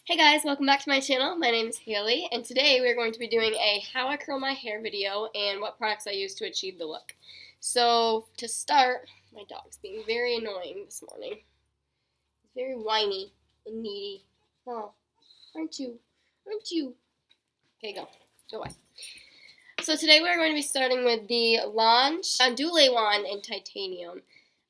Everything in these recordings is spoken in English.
Hey guys, welcome back to my channel. My name is Hayley, and today we're going to be doing a how I curl my hair video and what products I use to achieve the look. So, to start, my dog's being very annoying this morning. He's very whiny and needy. Oh, aren't you? Aren't you? Okay, go. Go away. So today we're going to be starting with the Lange Ondulé Wand in titanium.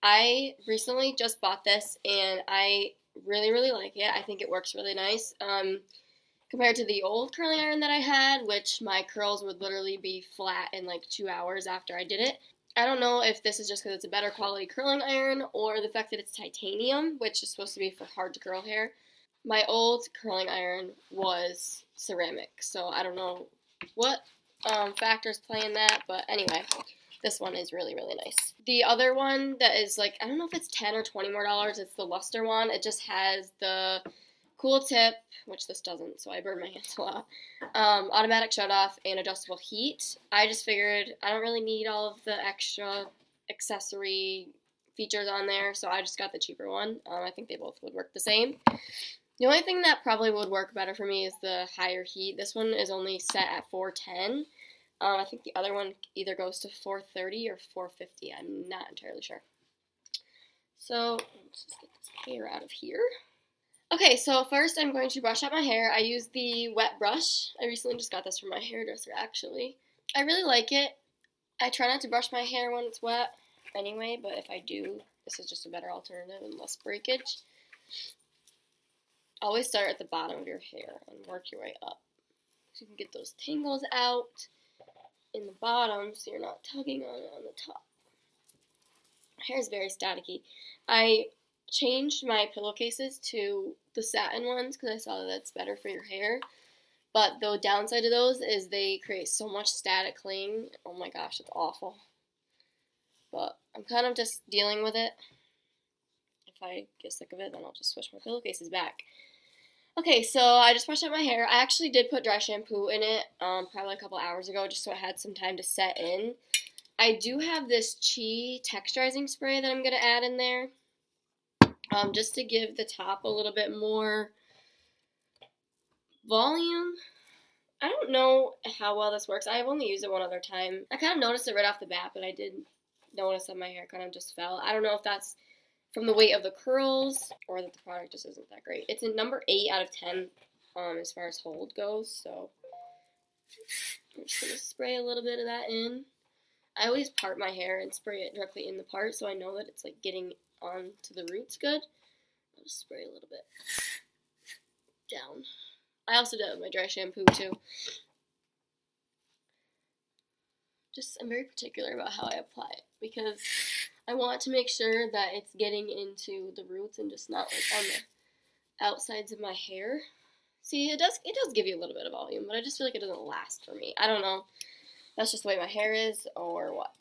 I recently just bought this and I really like it. I think it works really nice. Compared to the old curling iron that I had, which my curls would literally be flat in like 2 hours after I did it. I don't know if this is just because it's a better quality curling iron or the fact that it's titanium, which is supposed to be for hard to curl hair. My old curling iron was ceramic, so I don't know what factors play in that, but anyway, this one is really nice. The other one that is like, I don't know if it's 10 or 20 more dollars, it's the luster one. It just has the cool tip, which this doesn't, so I burn my hands a lot, automatic shut off, and adjustable heat. I just figured I don't really need all of the extra accessory features on there, so I just got the cheaper one. I think they both would work the same. The only thing that probably would work better for me is the higher heat. This one is only set at 410. I think the other one either goes to 430 or 450. I'm not entirely sure. So let's just get this hair out of here. Okay, so first I'm going to brush out my hair. I use the wet brush. I recently just got this from my hairdresser, actually. I really like it. I try not to brush my hair when it's wet anyway, but if I do, this is just a better alternative and less breakage. Always start at the bottom of your hair and work your way up. So you can get those tangles out in the bottom so you're not tugging on it on the top. My hair is very staticky. I changed my pillowcases to the satin ones because I saw that that's better for your hair. But the downside of those is they create so much static cling. Oh my gosh, it's awful. But I'm kind of just dealing with it. If I get sick of it, then I'll just switch my pillowcases back. Okay, so I just brushed out my hair. I actually did put dry shampoo in it probably a couple hours ago just so it had some time to set in. I do have this texturizing spray that I'm going to add in there just to give the top a little bit more volume. I don't know how well this works. I've only used it one other time. I kind of noticed it right off the bat, but I did notice that my hair kind of just fell. I don't know if that's from the weight of the curls or that the product just isn't that great. It's a number 8 out of 10 as far as hold goes, so I'm just going to spray a little bit of that in. I always part my hair and spray it directly in the part so I know that it's like getting on to the roots good. I'll just spray a little bit down. I also did it with my dry shampoo too. I'm very particular about how I apply it because I want to make sure that it's getting into the roots and just not like on the outsides of my hair. See, it does give you a little bit of volume, but I just feel like it doesn't last for me. I don't know. That's just the way my hair is or what.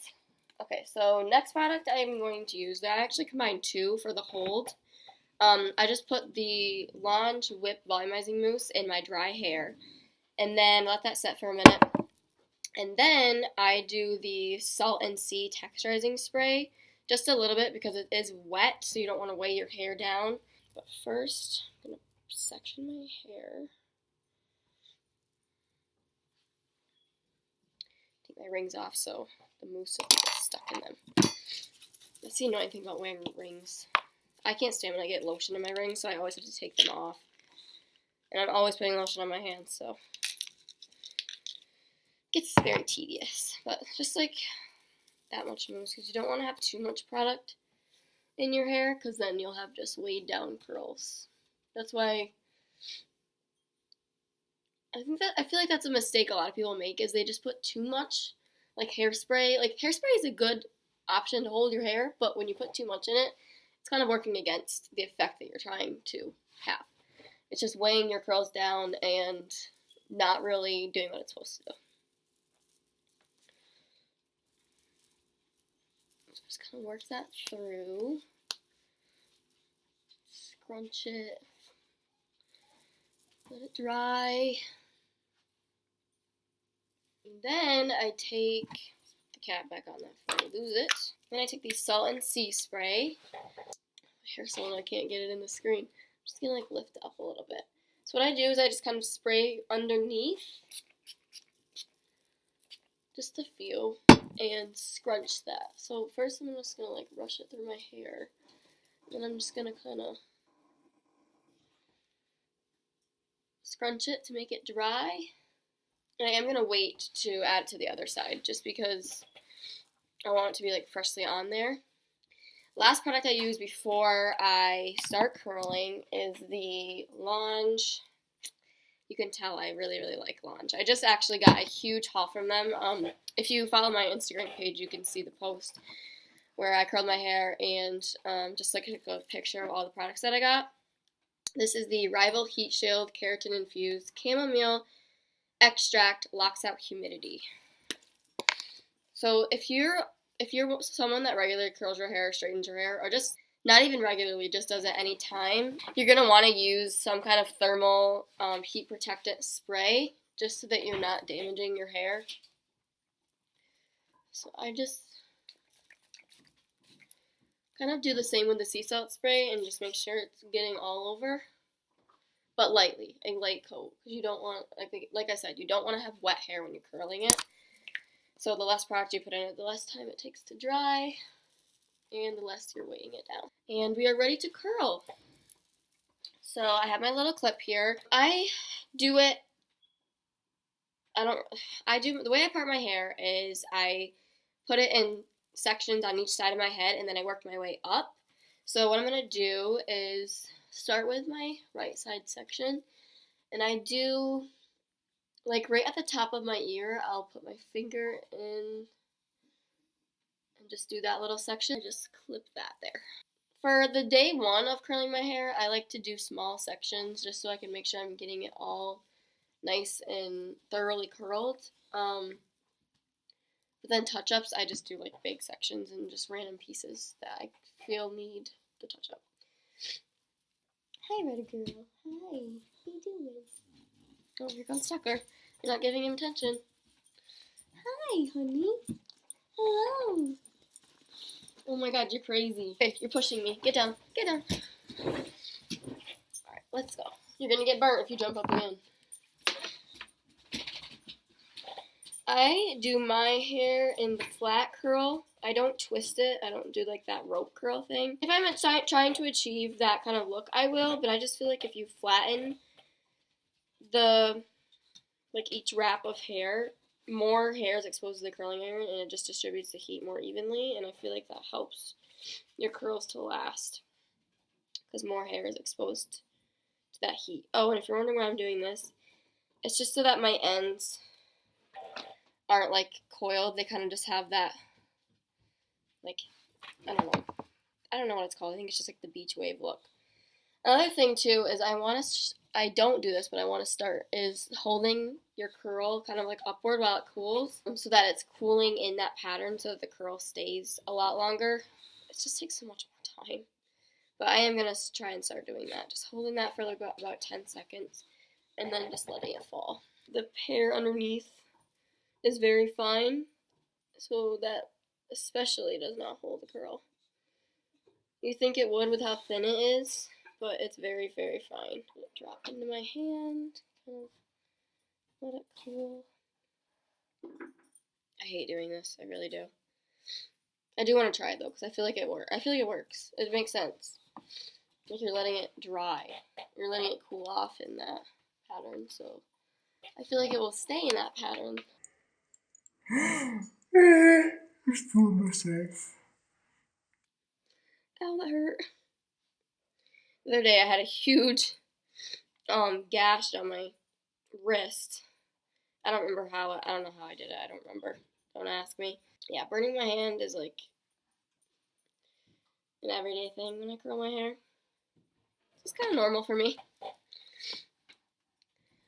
Okay, so next product I'm going to use, I actually combined two for the hold. I just put the Lange Whip Volumizing Mousse in my dry hair and then let that set for a minute. And then I do the Salt and Sea Texturizing Spray, just a little bit because it is wet, so you don't want to weigh your hair down. But first, I'm going to section my hair. Take my rings off so the mousse doesn't get stuck in them. That's the annoying thing about wearing rings. I can't stand when I get lotion in my rings, so I always have to take them off. And I'm always putting lotion on my hands, so it gets very tedious. But just like that much mousse, because you don't want to have too much product in your hair, because then you'll have just weighed down curls. That's why I feel like that's a mistake a lot of people make, is they just put too much like hairspray. Like hairspray is a good option to hold your hair, but when you put too much in it, it's kind of working against the effect that you're trying to have. It's just weighing your curls down and not really doing what it's supposed to do. Just kind of work that through. Scrunch it. Let it dry. And then I take the cap back on there before I lose it. Then I take the Salt and Sea spray. My hair's so long I can't get it in the screen. I'm just gonna like lift it up a little bit. So what I do is I just kind of spray underneath, just a few, and scrunch that. So first I'm just going to like rush it through my hair, and I'm just going to kind of scrunch it to make it dry. And I am going to wait to add to the other side, just because I want it to be like freshly on there. Last product I use before I start curling is the Lange. You can tell I really, really like Lange. I just actually got a huge haul from them. If you follow my Instagram page, you can see the post where I curled my hair and just like a picture of all the products that I got. This is the Rival Heat Shield Keratin Infused Chamomile Extract Locks Out Humidity. So if you're someone that regularly curls your hair, straightens your hair, or just not even regularly, just does it any time, you're going to want to use some kind of thermal heat protectant spray just so that you're not damaging your hair. So I just kind of do the same with the sea salt spray and just make sure it's getting all over, but lightly, a light coat, because you don't want, like I said, you don't want to have wet hair when you're curling it. So the less product you put in it, the less time it takes to dry, and the less you're weighing it down. And we are ready to curl. So I have my little clip here. The way I part my hair is I put it in sections on each side of my head, and then I work my way up. So what I'm going to do is start with my right side section, and I do, like right at the top of my ear, I'll put my finger in and just do that little section. I just clip that there. For the day one of curling my hair, I like to do small sections just so I can make sure I'm getting it all nice and thoroughly curled. But then touch-ups, I just do like big sections and just random pieces that I feel need the touch-up. Hi, Red Girl. Hi. How you doing? Oh, here comes Tucker. You're not giving him attention. Hi, honey. Hello. Oh my god, you're crazy. Hey, you're pushing me. Get down. Get down. Alright, let's go. You're gonna get burnt if you jump up again. I do my hair in the flat curl. I don't twist it. I don't do like that rope curl thing. If I'm trying to achieve that kind of look, I will, but I just feel like if you flatten each wrap of hair, more hair is exposed to the curling iron, and it just distributes the heat more evenly, and I feel like that helps your curls to last, because more hair is exposed to that heat. Oh, and if you're wondering why I'm doing this, it's just so that my ends aren't like coiled. They kind of just have that, like, I don't know what it's called. I think it's just like the beach wave look. Another thing too is I don't do this, but I want to start, is holding your curl kind of like upward while it cools, so that it's cooling in that pattern so that the curl stays a lot longer. It just takes so much more time. But I am going to try and start doing that. Just holding that for like about 10 seconds and then just letting it fall. The hair underneath is very fine, so that especially does not hold the curl. You think it would with how thin it is, but it's very, very fine. Drop into my hand, kind of let it cool. I hate doing this, I really do. I do want to try it though, because I feel like it works. It makes sense. Like you're letting it dry. You're letting it cool off in that pattern, so I feel like it will stay in that pattern. Just fooling myself. Ow, that hurt. The other day I had a huge gash on my wrist. I don't know how I did it. I don't remember. Don't ask me. Yeah, burning my hand is like an everyday thing when I curl my hair. It's kind of normal for me.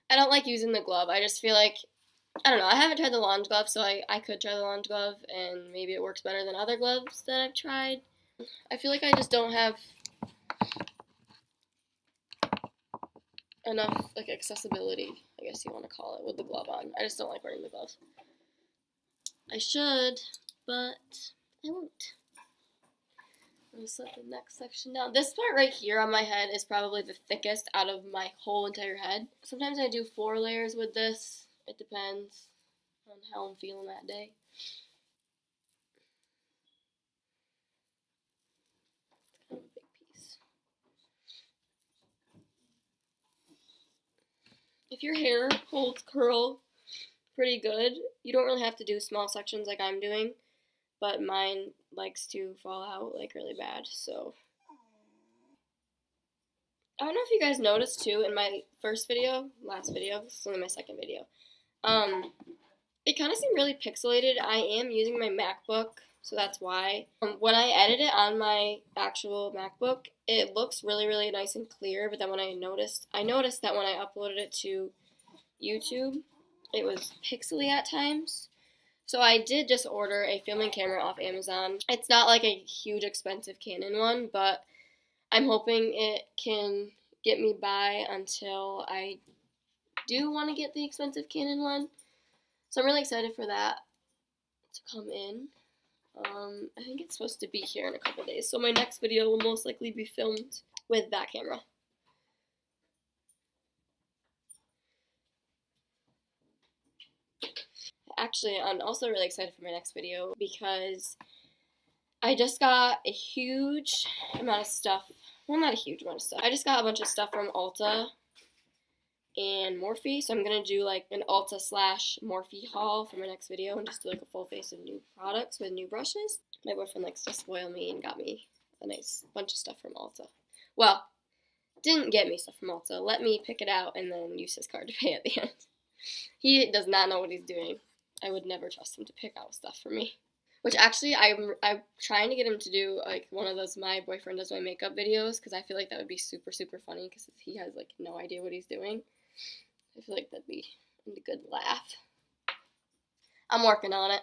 I don't like using the glove. I just feel like, I don't know, I haven't tried the Lange glove, so I could try the Lange glove, and maybe it works better than other gloves that I've tried. I feel like I just don't have enough like accessibility, I guess you want to call it, with the glove on. I just don't like wearing the gloves. I should, but I won't. I'm gonna set the next section down. This part right here on my head is probably the thickest out of my whole entire head. Sometimes I do 4 layers with this. It depends on how I'm feeling that day. Kind of a big piece. If your hair holds curl pretty good, you don't really have to do small sections like I'm doing, but mine likes to fall out like really bad, so. I don't know if you guys noticed too in my last video, this is only my second video, it kind of seemed really pixelated. I am using my MacBook, so that's why. When I edit it on my actual MacBook, it looks really, really nice and clear, but then when I noticed that when I uploaded it to YouTube, it was pixely at times. So I did just order a filming camera off Amazon. It's not like a huge expensive Canon one, but I'm hoping it can get me by until I do want to get the expensive Canon one. So I'm really excited for that to come in. I think it's supposed to be here in a couple days. So my next video will most likely be filmed with that camera. Actually, I'm also really excited for my next video because I just got a huge amount of stuff. Well, not a huge amount of stuff. I just got a bunch of stuff from Ulta and Morphe, so I'm going to do like an Ulta / Morphe haul for my next video and just do like a full face of new products with new brushes. My boyfriend likes to spoil me and got me a nice bunch of stuff from Ulta. Well, didn't get me stuff from Ulta. Let me pick it out and then use his card to pay at the end. He does not know what he's doing. I would never trust him to pick out stuff for me. Which actually, I'm trying to get him to do like one of those My Boyfriend Does My Makeup videos, because I feel like that would be super, super funny because he has like no idea what he's doing. I feel like that'd be a good laugh. I'm working on it.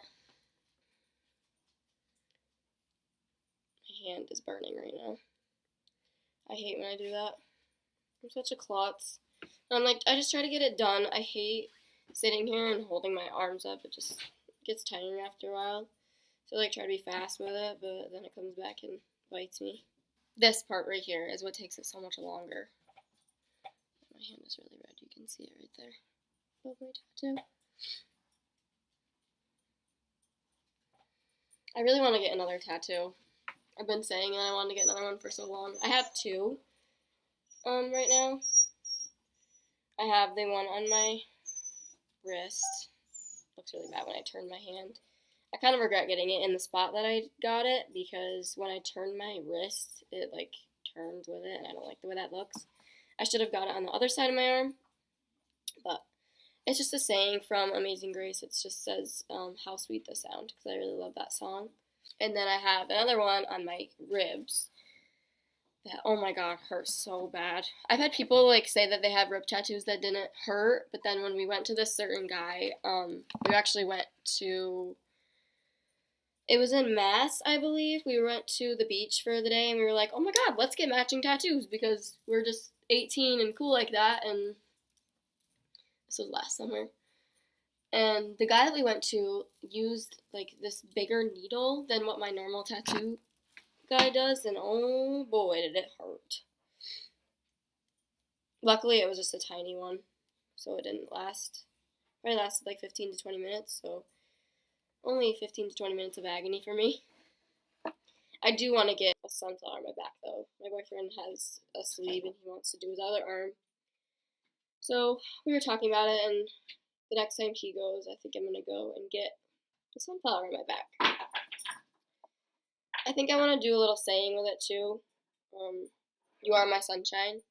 My hand is burning right now. I hate when I do that. I'm such a klutz. I'm like, I just try to get it done. I hate sitting here and holding my arms up. It just gets tiring after a while. So I like try to be fast with it, but then it comes back and bites me. This part right here is what takes it so much longer. My hand is really red. You can see it right there. Above my tattoo. I really want to get another tattoo. I've been saying that I wanted to get another one for so long. I have 2 right now. I have the one on my wrist. Looks really bad when I turn my hand. I kind of regret getting it in the spot that I got it because when I turn my wrist, it like turns with it and I don't like the way that looks. I should have got it on the other side of my arm, but it's just a saying from Amazing Grace. It just says, how sweet the sound, because I really love that song. And then I have another one on my ribs that, oh my god, hurts so bad. I've had people like say that they have rib tattoos that didn't hurt, but then when we went to this certain guy, we actually went to, it was in Mass, I believe. We went to the beach for the day and we were like, oh my god, let's get matching tattoos because we're just 18 and cool like that. And this was last summer. And the guy that we went to used like this bigger needle than what my normal tattoo guy does, and oh boy did it hurt. Luckily it was just a tiny one, so it didn't last. It lasted like 15 to 20 minutes, so only 15 to 20 minutes of agony for me. I do want to get a sunflower on my back though. My boyfriend has a sleeve and he wants to do his other arm. So we were talking about it, and the next time he goes, I think I'm going to go and get a sunflower on my back. I think I want to do a little saying with it too. You are my sunshine.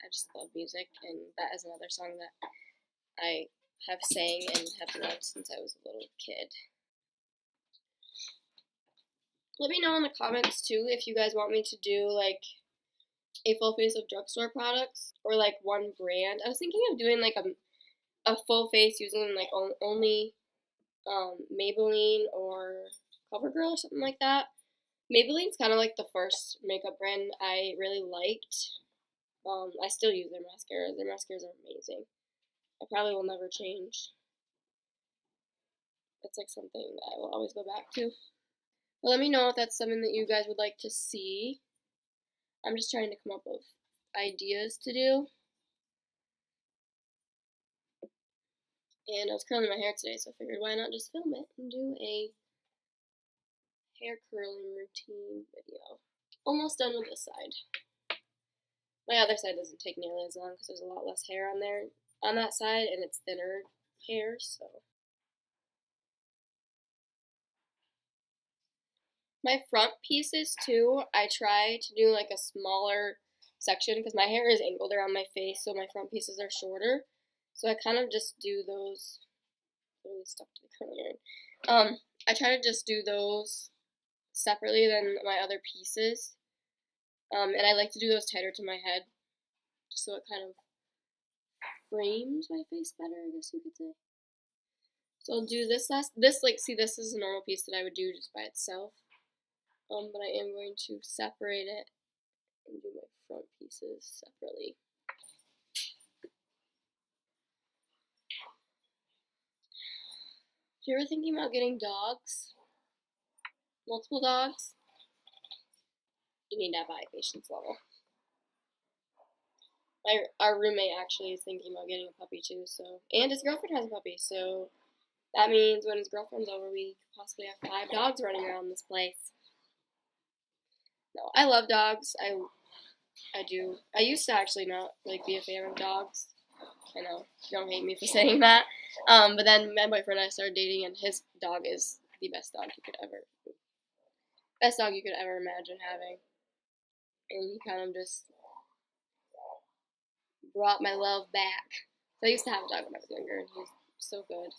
I just love music, and that is another song that I have sang and have loved since I was a little kid. Let me know in the comments too if you guys want me to do like a full face of drugstore products or like one brand. I was thinking of doing like a full face using like only Maybelline or CoverGirl or something like that. Maybelline's kind of like the first makeup brand I really liked. I still use their mascaras. Their mascaras are amazing. I probably will never change. It's like something that I will always go back to. But let me know if that's something that you guys would like to see. I'm just trying to come up with ideas to do. And I was curling my hair today, so I figured why not just film it and do a hair curling routine video. Almost done with this side. My other side doesn't take nearly as long because there's a lot less hair on there on that side, and it's thinner hair, so. My front pieces too, I try to do like a smaller section because my hair is angled around my face, so my front pieces are shorter. So I kind of just do those. Really stuck to the curling iron. I try to just do those separately than my other pieces. And I like to do those tighter to my head, just so it kind of frames my face better, I guess you could say. So I'll do this see, this is a normal piece that I would do just by itself. But I am going to separate it and do my front pieces separately. If you're ever thinking about getting dogs, multiple dogs, you need to have high patience level. Our roommate actually is thinking about getting a puppy too, and his girlfriend has a puppy, so that means when his girlfriend's over, we could possibly have 5 dogs running around this place. No, I love dogs. I do. I used to actually not be a fan of dogs. I know, don't hate me for saying that. But then my boyfriend and I started dating, and his dog is the best dog you could ever imagine having. And he kind of just brought my love back. So I used to have a dog when I was younger, and he was so good.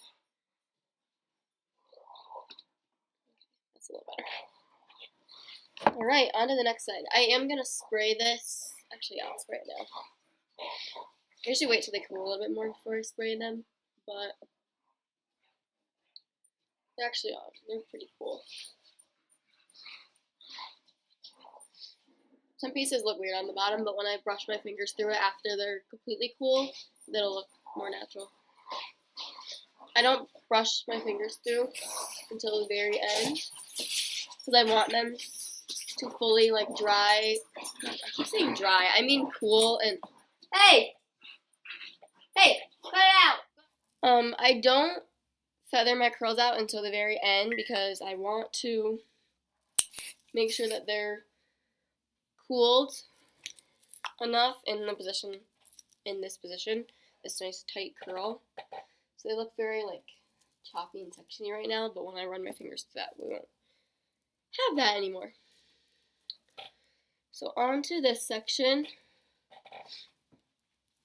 That's a little better. Alright, on to the next side. I am going to spray this. Actually, I'll spray it now. I usually wait till they cool a little bit more before I spray them, but they're pretty cool. Some pieces look weird on the bottom, but when I brush my fingers through it after they're completely cool, it'll look more natural. I don't brush my fingers through until the very end, because I want them to fully dry. I keep saying dry, I mean cool and hey, cut it out. I don't feather my curls out until the very end because I want to make sure that they're cooled enough in this position, this nice tight curl. So they look very choppy and sectiony right now, but when I run my fingers through that, we won't have that anymore. So on to this section.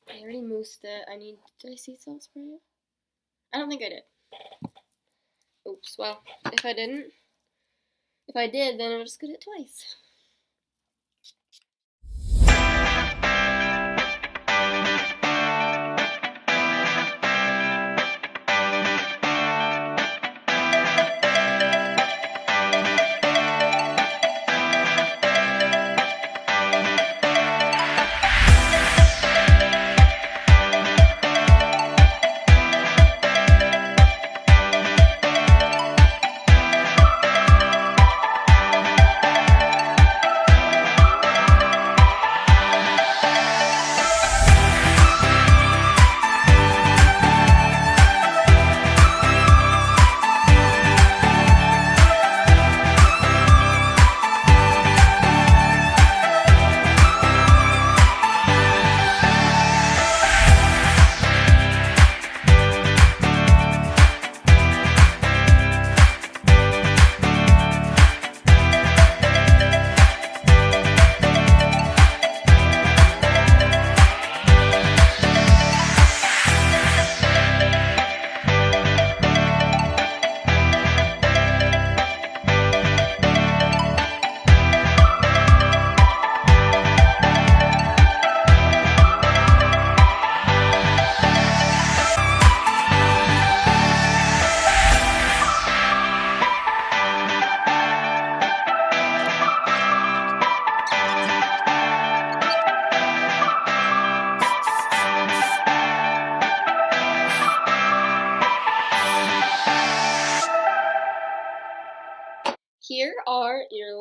I already moosed it. Did I seed salt spray it? I don't think I did. Oops, well, if I did, then I'll just get it twice.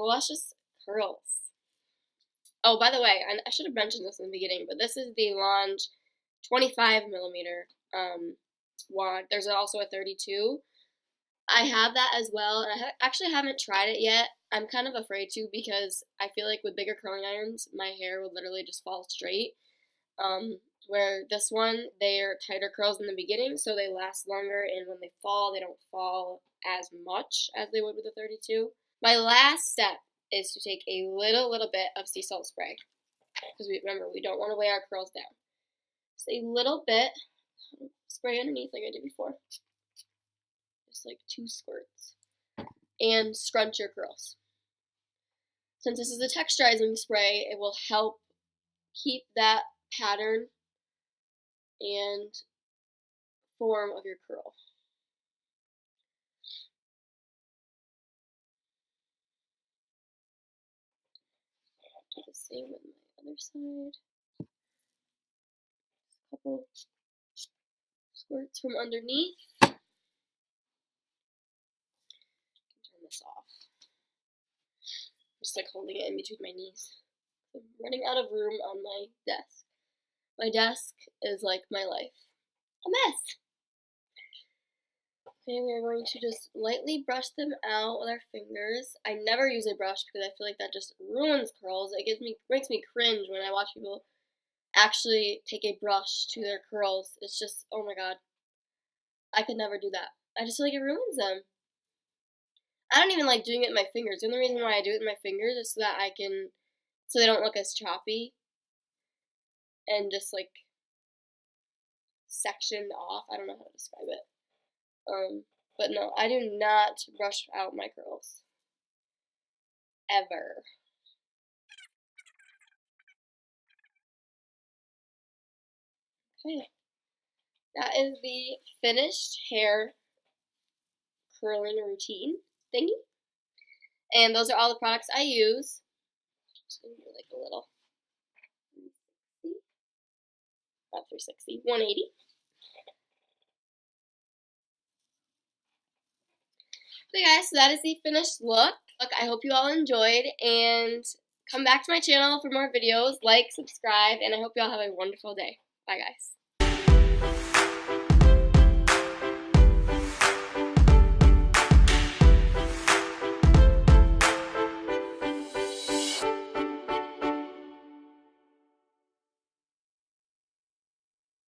luscious curls. Oh, by the way, I should have mentioned this in the beginning, but this is the Lange 25mm wand. There's also a 32. I have that as well, and I actually haven't tried it yet. I'm kind of afraid to because I feel like with bigger curling irons, my hair would literally just fall straight. Where this one, they're tighter curls in the beginning, so they last longer, and when they fall, they don't fall as much as they would with the 32. My last step is to take a little bit of sea salt spray, because remember, we don't want to weigh our curls down. Just a little bit, spray underneath like I did before. Just like 2 squirts. And scrunch your curls. Since this is a texturizing spray, it will help keep that pattern and form of your curl. Do the same with my other side. A couple squirts from underneath. Turn this off. Just like holding it in between my knees. I'm running out of room on my desk. My desk is like my life. A mess! Okay, we are going to just lightly brush them out with our fingers. I never use a brush because I feel like that just ruins curls. It makes me cringe when I watch people actually take a brush to their curls. It's just, oh my god. I could never do that. I just feel like it ruins them. I don't even like doing it with my fingers. The only reason why I do it with my fingers is so that so they don't look as choppy and just like sectioned off. I don't know how to describe it. But no, I do not brush out my curls. Ever. Okay. That is the finished hair curling routine thingy. And those are all the products I use. Just gonna do like a little 360. Not 360, 180. Okay guys, so that is the finished look. I hope you all enjoyed, and come back to my channel for more videos. Like, subscribe, and I hope you all have a wonderful day. Bye guys.